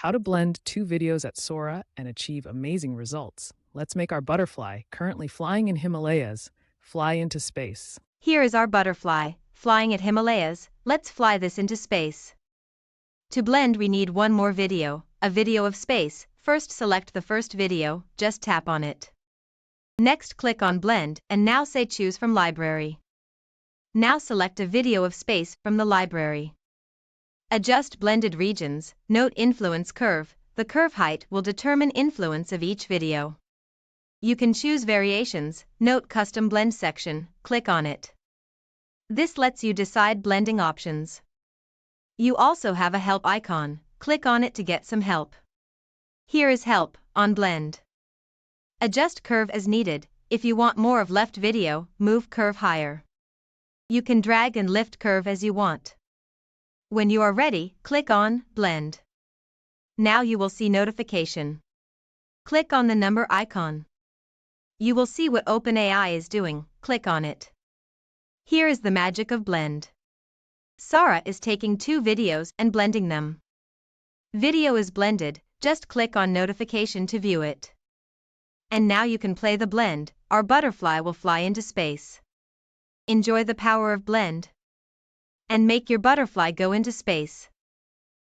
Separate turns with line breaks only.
How to blend two videos at Sora and achieve amazing results. Let's make our butterfly, currently flying in Himalayas, fly into space.
Here is our butterfly, flying at Himalayas. Let's fly this into space. To blend we need one more video, a video of space. First select the first video, just tap on it. Next click on blend and now say choose from library. Now select a video of space from the library. Adjust blended regions, note influence curve. The curve height will determine influence of each video. You can choose variations, note custom blend section, click on it. This lets you decide blending options. You also have a help icon, click on it to get some help. Here is help, on blend. Adjust curve as needed. If you want more of left video, move curve higher. You can drag and lift curve as you want. When you are ready, click on blend. Now you will see notification. Click on the number icon. You will see what OpenAI is doing, click on it. Here is the magic of blend. Sora is taking two videos and blending them. Video is blended, just click on notification to view it. And now you can play the blend, our butterfly will fly into space. Enjoy the power of blend. And make your butterfly go into space.